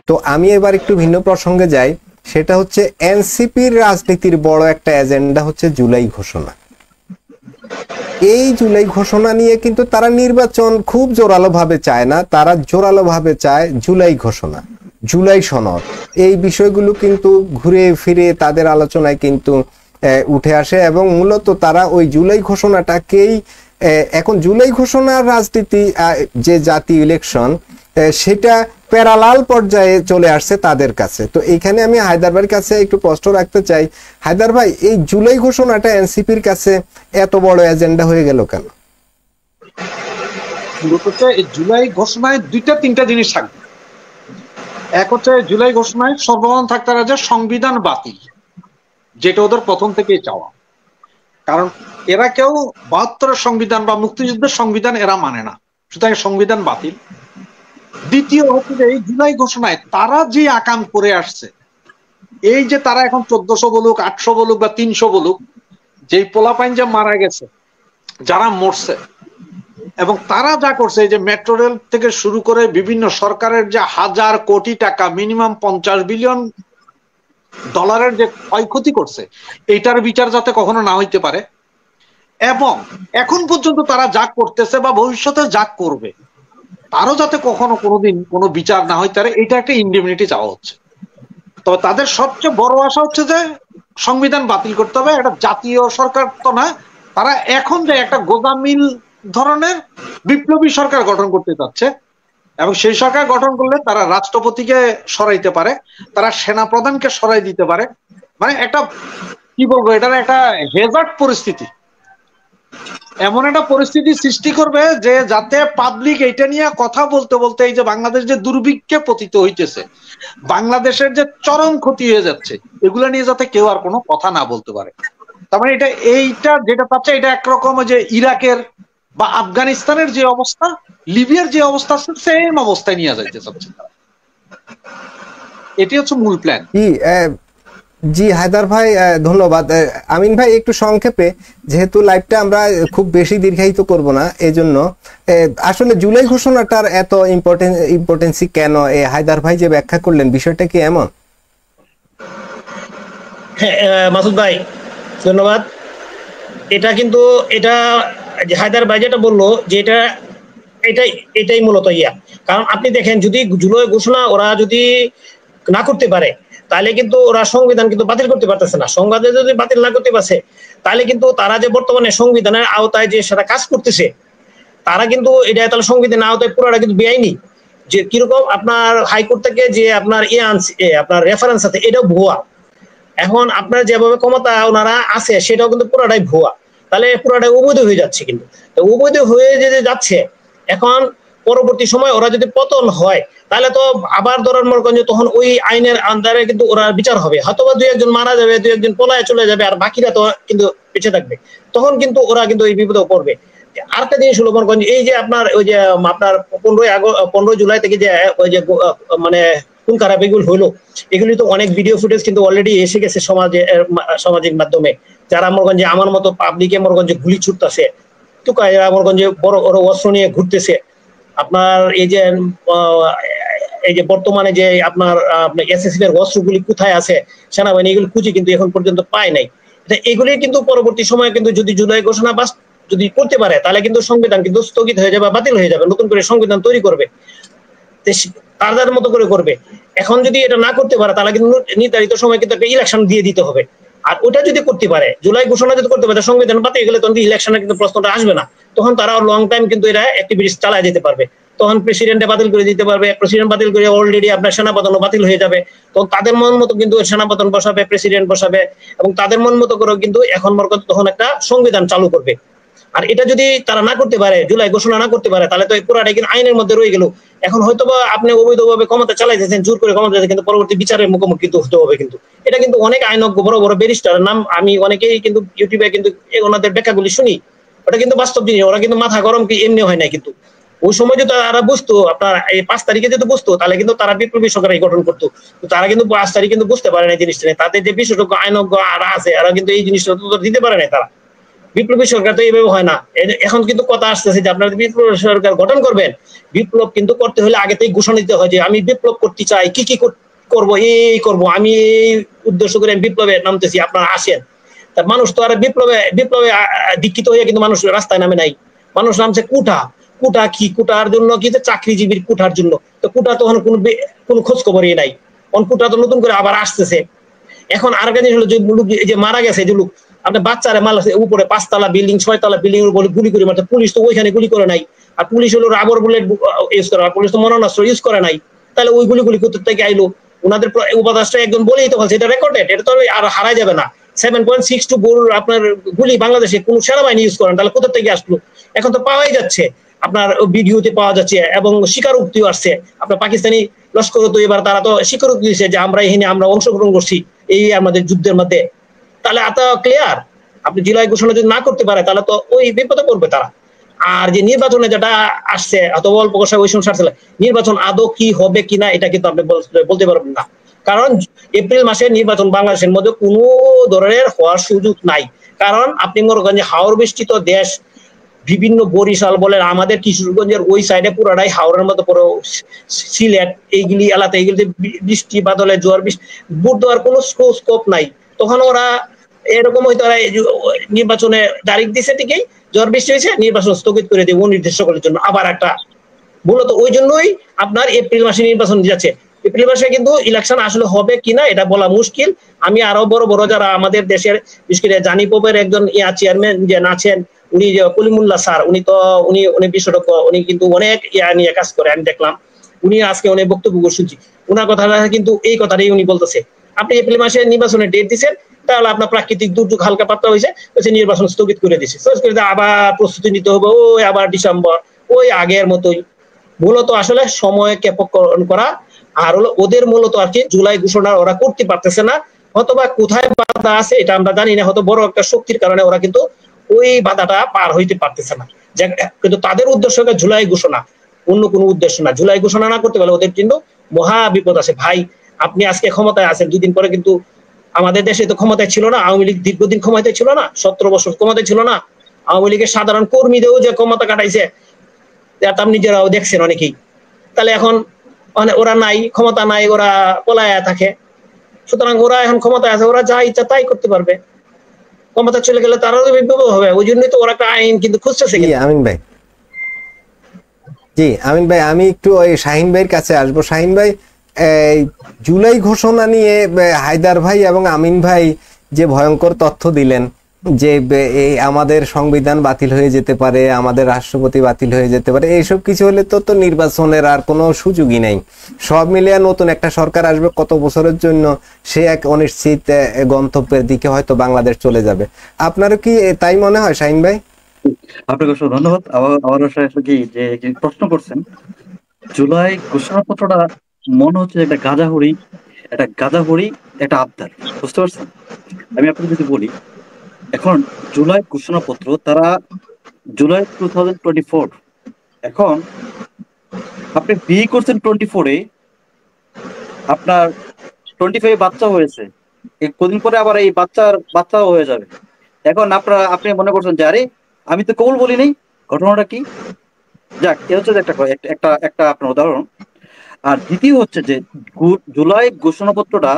তো আমি এবার একটু ভিন্ন প্রসঙ্গে যাই, সেটা হচ্ছে এনসিপির রাজনীতির বড় একটা এজেন্ডা হচ্ছে জুলাই ঘোষণা। এই জুলাই ঘোষণা নিয়ে কিন্তু তারা নির্বাচন খুব জোরালো ভাবে চায় না, তারা জোরালো ভাবে চায় জুলাই ঘোষণা, জুলাই সনদ। এই বিষয়গুলো কিন্তু ঘুরে ফিরে তাদের আলোচনায় কিন্তু উঠে আসে এবং মূলত তারা ওই জুলাই ঘোষণাটাকেই এখন জুলাই ঘোষণার রাজনীতি, যে জাতীয় ইলেকশন, সেটা প্যারালাল পর্যায়ে চলে আসছে তাদের কাছে। তো এইখানে আমি হায়দার ভাইয়ের কাছে একটু প্রশ্ন রাখতে চাই, হায়দার ভাই, এই জুলাই ঘোষণাটা এনসিপির কাছে এত বড় এজেন্ডা হয়ে গেল কেন? এই জুলাই ঘোষণায় দুইটা তিনটা জিনিস থাকবে। এক হচ্ছে জুলাই ঘোষণায় সর্বপ্রথম থাকতে হবে যে সংবিধান বাতিল, যেটা ওদের প্রথম থেকেই চাওয়া। কারণ এরা কেউ ৭২-এর সংবিধান বা মুক্তিযুদ্ধের সংবিধান এরা মানে না, সুতরাং সংবিধান বাতিল। দ্বিতীয় হচ্ছে যে এই জুলাই ঘোষণায় তারা যে আকাম করে আসছে, এই যে তারা এখন ১৪০০ বলুক, ৮০০ বলুক বা ৩০০ বলুক, যেই পোলাপাইন যে মারা গেছে, যারা মরছে, এবং তারা যা করছে, এই যে মেট্রো রেল থেকে শুরু করে বিভিন্ন সরকারের যে হাজার কোটি টাকা, মিনিমাম ৫০ বিলিয়ন ডলারের যে ক্ষয়ক্ষতি করছে, এইটার বিচার যাতে কখনো না হইতে পারে, এবং এখন পর্যন্ত তারা যা করতেছে বা ভবিষ্যতে যা করবে তারও যাতে কখনো কোনোদিন কোনো বিচার না হইতে পারে, এটা একটা ইন্ডেমনিটি চাওয়া হচ্ছে। তবে তাদের সবচেয়ে বড় আশা হচ্ছে যে সংবিধান বাতিল করতে হবে। একটা জাতীয় সরকার তো না, তারা এখন যে একটা গোদামিল ধরনের বিপ্লবী সরকার গঠন করতে চাচ্ছে, এবং সেই সরকার গঠন করলে তারা রাষ্ট্রপতিকে সরাইতে পারে, তারা সেনা প্রধানকে সরাই দিতে পারে। মানে একটা কি বলবো, এটার একটা হেজার্ড পরিস্থিতি, এমন একটা পরিস্থিতি সৃষ্টি করবে যে যাতে পাবলিক এটা নিয়ে কথা বলতে বলতে, এই যে বাংলাদেশ যে দুর্ভিক্ষে পতিত হইতেছে, বাংলাদেশের যে চরম ক্ষতি হয়ে যাচ্ছে, এগুলা নিয়ে যাতে কেউ আর কোনো কথা না বলতে পারে। তার মানে এইটা যেটা পাচ্ছে, এটা একরকম যে ইরাকের বা আফগানিস্তানের যে অবস্থা, লিবিয়ার যে অবস্থা আছে, সেম অবস্থায় নিয়ে যাইতে চাচ্ছে তারা। এটি হচ্ছে মূল প্ল্যান। জি হায়দার ভাই, ধন্যবাদ। আমিন ভাই, একটু সংক্ষেপে, যেহেতু লাইভটা আমরা খুব বেশি দীর্ঘায়িত করব না, এজন্য আসলে জুলাই ঘোষণাটার এত ইম্পর্টেন্সি কেন, হায়দার ভাই যে ব্যাখ্যা করলেন, বিষয়টা কি এমন? হ্যাঁ মাসুদ ভাই, ধন্যবাদ। এটা কিন্তু এটা হায়দার ভাই যেটা বললো যে এটাই মূলত কারণ আপনি দেখেন, যদি জুলাই ঘোষণা ওরা যদি না করতে পারে, তাহলে কিন্তু ওরা সংবিধান কিন্তু বাতিল করতে পারতেছে না। সংবিধান যদি বাতিল না করতে পারছে, তাহলে কিন্তু তারা যে বর্তমানে সংবিধানের আওতায় যে সেটা কাজ করতেছে, তারা কিন্তু এটা তাহলে সংবিধানের আওতায় পুরোটা কিন্তু বেআইনি। যে কিরকম আপনার হাইকোর্ট থেকে যে আপনার আপনার রেফারেন্স আছে, এটাও ভুয়া। এখন আপনার যেভাবে ক্ষমতা ওনারা আছে, সেটাও কিন্তু পুরোটাই ভুয়া। তাহলে পুরোটাই অবৈধ হয়ে যাচ্ছে। কিন্তু অবৈধ হয়ে যে যাচ্ছে, এখন পরবর্তী সময় ওরা যদি পতন হয়, তাহলে তো আবার ধরার মনে করেন যে তখন ওই আইনের আন্ডারে কিন্তু ওরা বিচার হবে। হয়তো বা ২-১ জন মারা যাবে, ২-১ জন পলায় চলে যাবে, আর বাকিরা তো কিন্তু বেঁচে থাকবে। তখন কিন্তু ওরা কিন্তু এই বিপদে পড়বে। আরেকটা জিনিস হলো, মনে করেন এই যে আপনার ওই যে আপনার ১৫ জুলাই থেকে যে ওই যে মানে খুন খারাপ এগুলো হলো, এগুলি তো অনেক ভিডিও ফুটেজ কিন্তু অলরেডি এসে গেছে সামাজিক মাধ্যমে। যারা মনে করেন যে আমার মতো পাবলিকে মনে করেন যে গুলি ছুটতেছে, মনে করেন যে বড় বড় অস্ত্র নিয়ে ঘুরতেছে। আপনার এই যে বর্তমানে যে আপনার এসএসসি এর অস্ত্রগুলি কোথায় আছে, সেনাবাহিনী এগুলো খুঁজে কিন্তু এখন পর্যন্ত পায় নাই। এগুলি কিন্তু পরবর্তী সময়ে কিন্তু যদি জুলাই ঘোষণা যদি করতে পারে, তাহলে কিন্তু সংবিধান কিন্তু স্থগিত হয়ে যাবে, বাতিল হয়ে যাবে, নতুন করে সংবিধান তৈরি করবে, তাদের মতো করে করবে। এখন যদি এটা না করতে পারে, তাহলে কিন্তু নির্ধারিত সময় কিন্তু একটা ইলেকশন দিয়ে দিতে হবে। আর ওটা যদি করতে পারে, জুলাই ঘোষণা যদি করতে পারে, সংবিধান বাতিল গেলে তখন ইলেকশনের কিন্তু প্রশ্নটা আসবে না। তখন তারা লং টাইম কিন্তু এরা অ্যাক্টিভিটিস চালায় যেতে পারবে। তখন প্রেসিডেন্টে বাতিল করে দিতে পারবে, প্রেসিডেন্ট বাতিল করে অলরেডি আপনার সেনাপতনও বাতিল হয়ে যাবে। তখন তাদের মন মতো কিন্তু সেনাপতন বসাবে, প্রেসিডেন্ট বসাবে, এবং তাদের মন মতো করে কিন্তু এখন তখন একটা সংবিধান চালু করবে। আর এটা যদি তারা না করতে পারে, জুলাই ঘোষণা না করতে পারে, তাহলে তো পুরাটাই কিন্তু আইনের মধ্যে রয়ে গেল। এখন হয়তো বা আপনি অবৈধভাবে ক্ষমতা চালাইতেছেন, জোর করে ক্ষমতা, কিন্তু পরবর্তী বিচারের মুখোমুখি কিন্তু হতে হবে। কিন্তু এটা কিন্তু অনেক আইনজ্ঞ, বড় বড় ব্যারিস্টারের নাম আমি অনেকেই কিন্তু ইউটিউবে কিন্তু ওনাদের ব্যাখ্যাগুলি শুনি। ওটা কিন্তু বাস্তব জিনিস, ওরা কিন্তু মাথা গরম কি এমনি হয় না। কিন্তু ওই সময় যদি তারা বুঝতো, আপনার এই ৫ তারিখে যদি বুঝতো, তাহলে কিন্তু তারা বিপ্লবী সরকার গঠন করতো। তারা কিন্তু ৫ তারিখ কিন্তু বুঝতে পারে না জিনিসটা। তাদের যে বিশেষজ্ঞ আইনজ্ঞ আর আছে, এরা কিন্তু এই জিনিসটা দিতে পারে না তারা। বিপ্লবী সরকার তো এইভাবে হয় না। এখন কিন্তু কথা আসতেছে যে আপনারা বিপ্লবী সরকার গঠন করবেন, বিপ্লব কিন্তু করতে হলে আগে থেকে ঘোষণা দিতে হয় যে আমি বিপ্লব করতে চাই, কি কি করবো, এই করবো, আমি এই উদ্দেশ্য করে বিপ্লবে নামতেছি, আপনারা আসেন। তা মানুষ তো আর বিপ্লবে বিপ্লবে দীক্ষিত হয়ে কিন্তু মানুষ রাস্তায় নামে নাই, মানুষ নামছে কুঠা। কুঠা কি, কুটার জন্য কি, চাকরিজীবীর কুঠার জন্য। তো কুঠা তখন কোনো খোঁজ খবরই নাই, কুঠা তো নতুন করে আবার আসতেছে। এখন আরেকটা জিনিস হলো, যে লোক যে মারা গেছে, যে লোক আপনার বাচ্চারা মারছে উপরে 5 তলা বিল্ডিং 6 তলা বিল্ডিং এর উপরে গুলি করে মারছে, পুলিশ তো ওইখানে গুলি করে নাই। আর পুলিশ হলো রাবার বুলেট ইউজ করে, পুলিশ তো মরণাস্ত্র ইউজ করে নাই। তাহলে ওই গুলি কোথা থেকে আইলো? ওনাদের উপদেষ্টা একজন বলেই তো বলছে, এটা রেকর্ডেড, এটা তো আর হারাই যাবে না। 7.62 বোর আপনার গুলি বাংলাদেশে কোন সেনাবাহিনী ইউজ করেন, তাহলে কোথা থেকে আসলো? এখন তো পাওয়াই যাচ্ছে, আপনার ভিডিওতে পাওয়া যাচ্ছে, এবং স্বীকারোক্তিও আসছে। আপনার পাকিস্তানি লস্কর তো এবার তারা তো স্বীকারোক্তি দিয়েছে যে আমরা এখানে আমরা অংশগ্রহণ করছি এই আমাদের যুদ্ধের মধ্যে। তাহলে এত ক্লিয়ার। আপনি জুলাই ঘোষণা যদি না করতে পারে তাহলে তো ওই বিপদে পড়বে তারা। আর যে নির্বাচনে যেটা আসছে এত অল্প বয়সে ওই সময় সারছিল, নির্বাচন আদৌ কি হবে কিনা এটা কিন্তু আপনি বলতে পারবেন না, কারণ এপ্রিল মাসে নির্বাচন বাংলাদেশের মধ্যে কোনো ধরনের হওয়ার সুযোগ নাই। কারণ আপনি মনে করেন যে হাওর বৃষ্টিত দেশ, বিভিন্ন বরিশাল বলেন, আমাদের কিশোরগঞ্জের ওই সাইডে পুরাটাই হাওড়ের মতো পুরো, সিলেট এইগুলি এলাকাতে এইগুলিতে বৃষ্টি বাদলে জোয়ার বৃষ্টি, ভোট দেওয়ার কোনো স্কোপ নাই। তখন ওরা এরকম হয়তো নির্বাচনে তারিখ দিছে, ঠিকই ঝড় বৃষ্টি হয়েছে, নির্বাচন স্থগিত করে দেবে অনির্দিষ্টকালের জন্য আবার একটা। মূলত ওই জন্যই আপনার এপ্রিল মাসে নির্বাচন যাচ্ছে। এপ্রিল মাসে কিন্তু ইলেকশন আসলে হবে কিনা এটা বলা মুশকিল। আমি আরো বড় বড় যারা আমাদের দেশের, বিশেষ করে জানি পোপের একজন চেয়ারম্যান যে আছেন, উনি যে কলিমুল্লাহ স্যার, উনি তো উনি বিশেষজ্ঞ, উনি কিন্তু অনেক নিয়ে কাজ করে, আমি দেখলাম। উনি আজকে অনেক বক্তব্য শুনছি, ওনার কথা কিন্তু এই কথাটাই উনি বলতেছে। আপনি এপ্রিল মাসে নির্বাচনের ডেট দিচ্ছেন, তাহলে আপনার প্রাকৃতিক দুর্যোগ হালকা পাতলা হয়েছে, নির্বাচন স্থগিত করে দিচ্ছে, আবার প্রস্তুতি নিতে হবে ওই আবার ডিসেম্বর, ওই আগের মতোই। মূলত আসলে সময় ক্ষেপণ করা, আর হলো ওদের মূলত আর কি জুলাই ঘোষণা ওরা করতে পারতেছে না, অথবা কোথায় বাধা আছে এটা আমরা জানি না, হয়তো বড় একটা শক্তির কারণে ওরা কিন্তু ওই বাধাটা পার হইতে পারতেছে না। কিন্তু তাদের উদ্দেশ্য জুলাই ঘোষণা, অন্য কোনো উদ্দেশ্য না। জুলাই ঘোষণা না করতে পারলে ওদের কিন্তু মহা বিপদ আছে। ভাই আপনি আজকে ক্ষমতায় আছেন, 2 দিন পরে কিন্তু আমাদের দেশে তো ক্ষমতায় ছিল না আওয়ামী লীগ, দীর্ঘদিন ক্ষমতায় ছিল না, 17 বছর ক্ষমতায় ছিল না। আওয়ামী লীগের সাধারণ কর্মীদেরও যে ক্ষমতা কাটাইছে আপনি নিজেরাও দেখছেন অনেকেই। তাহলে এখন ওরা নাই, ক্ষমতা নাই, ওরা পলায়া থাকে। সুতরাং ওরা এখন ক্ষমতায় আছে, ওরা যা ইচ্ছা তাই করতে পারবে। ক্ষমতা চলে গেলে তারাও বিপদ হবে, ওই জন্যই তো ওরা একটা আইন কিন্তু খুঁজতেছে। আমিন ভাই, জি আমিন ভাই, আমি একটু ওই শাহিন ভাইয়ের কাছে আসবো। শাহিন ভাই, জুলাই ঘোষণা নিয়ে হায়দার ভাই এবং আমিন ভাই যে ভয়ঙ্কর তথ্য দিলেন যে আমাদের সংবিধান বাতিল হয়ে যেতে পারে, আমাদের রাষ্ট্রপতি বাতিল হয়ে যেতে পারে, এইসব কিছু হলে তো নির্বাচনের আর কোনো সুযোগই নাই। সব মিলিয়ে নতুন একটা সরকার আসবে কত বছরের জন্য, সে এক অনিশ্চিত গন্তব্যের দিকে হয়তো বাংলাদেশ চলে যাবে। আপনারও কি তাই মনে হয় শাহিন ভাই? আপনাকে অসংখ্য ধন্যবাদ। আমার কি যে প্রশ্ন করছেন, জুলাই ঘোষণাপত্রটা মনে হচ্ছে একটা গাঁজাহড়ি, একটা আবদার, বুঝতে পারছেন? আমি আপনাকে যদি বলি, এখন জুলাই ঘোষণাপত্র তারা জুলাই 2024, এখন আপনি বিয়ে করছেন 24-এ, আপনার 25 বাচ্চা হয়েছে, কদিন পরে আবার এই বাচ্চাও হয়ে যাবে। এখন আপনি মনে করছেন যে আরে আমি তো কবুল বলি নাই, ঘটনাটা কি? যাক, এ হচ্ছে একটা আপনার উদাহরণ। আর দ্বিতীয় হচ্ছে যে জুলাই ঘোষণাপত্রটা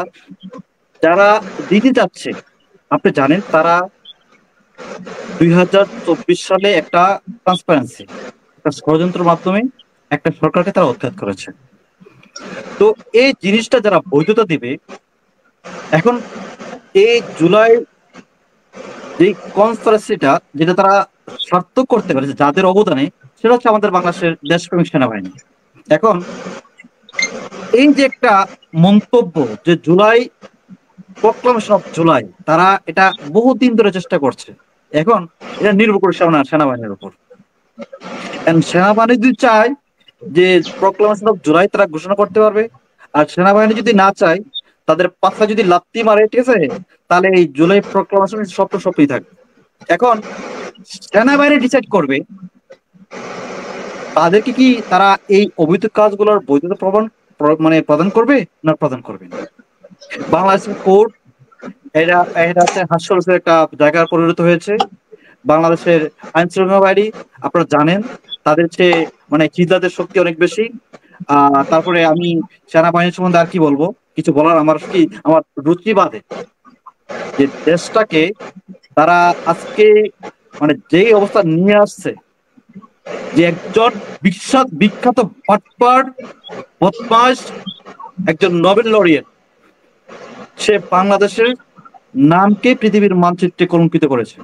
যারা দিতে যাচ্ছে, আপনি জানেন তারা 2024 সালে একটা ট্রান্সপারেন্সি, একটা ষড়যন্ত্রের মাধ্যমে একটা সরকারকে তারা উৎখাত করেছে। তো এই জিনিসটা যারা বৈধতা দিবে, এখন এই জুলাই যে কনস্পিরেসিটা যেটা তারা সার্থক করতে পারেছে যাদের অবদানে, সেটা হচ্ছে আমাদের বাংলাদেশের দেশপ্রেমিক সেনাবাহিনী। এখন এই যে একটা মন্তব্য যে জুলাই প্রক্লামেশন অফ জুলাই, তারা এটা বহুদিন ধরে চেষ্টা করছে, এখন এটা নির্ভর করে সেনাবাহিনীর উপর। সেনাবাহিনী যদি চায় যে প্রক্লামেশন অফ জুলাই তারা ঘোষণা করতে পারবে, আর সেনাবাহিনী যদি না চায়, তাদের পাশা যদি লাত্তি মারে, ঠিক আছে, তাহলে এই জুলাই প্রক্লামেশন সবই থাকবে। এখন সেনাবাহিনী ডিসাইড করবে তাদেরকে কি তারা এই অবৈধ কাজগুলোর বৈধতা প্রদান করবে না প্রদান করবে না। বাংলাদেশের কোর্ট এটা হচ্ছে হাস্যরসের একটা জায়গায় পরিণত হয়েছে। বাংলাদেশের আইন শৃঙ্খলা বাহিনী, আপনারা জানেন তাদের চেয়ে মানে খিলাদের শক্তি অনেক বেশি। তারপরে আমি সেনাবাহিনীর সম্বন্ধে আর কি বলবো, কিছু বলার আমার রুচি বাঁধে যে দেশটাকে তারা আজকে মানে যেই অবস্থা নিয়ে আসছে, যে একজন বিখ্যাত পাটপাট বদমাশ একজন নোবেল লরিয়েট, সে বাংলাদেশের নামকে পৃথিবীর মানচিত্রে কলঙ্কিত করেছে।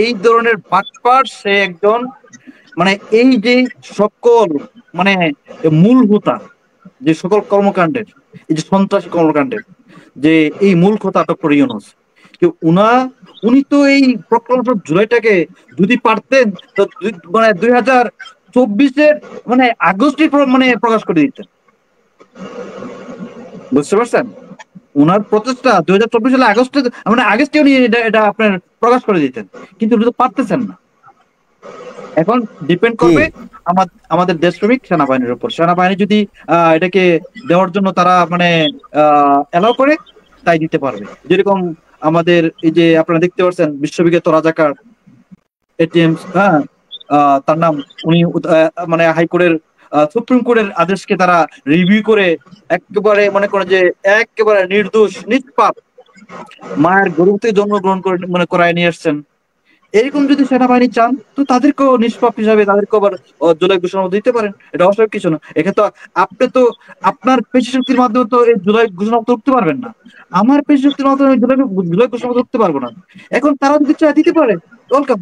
এই ধরনের পাটপাট সে একজন মানে এই যে সকল মানে মূল হোতা যে সকল কর্মকাণ্ডের, এই যে সন্ত্রাসী কর্মকাণ্ডের যে এই মূল হোতা ডক্টর ইউনূস, উনি তো এই প্রক্লম্ব জুলাইটাকে যদি পারতেন তো মানে 2024-এর মানে আগস্টে মানে প্রকাশ করে দিতেন, বুঝতে পারছেন? উনার প্রচেষ্টা 2024 সালে আগস্টে মানে আগস্টে উনি এটা আপনার প্রকাশ করে দিতেন, কিন্তু উনি তো পারতেছেন না। এখন ডিপেন্ড করবে আমাদের দেশপ্রেমিক সেনাবাহিনীর উপর। সেনাবাহিনী যদি এটাকে দেওয়ার জন্য তারা মানে এলাও করে, তাই দিতে পারবে। যেরকম আমাদের এই যে আপনারা দেখতে পাচ্ছেন বিশ্ববিখ্যাত রাজাকার এটিএম, হ্যাঁ তার নাম, উনি মানে হাইকোর্টের সুপ্রিম কোর্টের আদেশকে তারা রিভিউ করে একেবারে মনে করে যে একেবারে নির্দোষ নিষ্পাপ মায়ের গর্ভ থেকে জন্মগ্রহণ করে মানে করায় নিয়ে আসছেন। এরকম যদি সেনাবাহিনী চান তো তাদেরকেও নিষ্পাপ হিসাবে তাদেরকেও আবার জুলাই ঘোষণা দিতে পারেন, এটা অস্বাভাবিক কিছু না। এখানে তো আপনি তো আপনার পেশি শক্তির মাধ্যমে তো এই জুলাই ঘোষণা করতে পারবেন না, আমার পেশি শক্তির মাধ্যমে জুলাই ঘোষণা করতে পারবো না। এখন তারা যদি চায় দিতে পারে, ওয়েলকাম।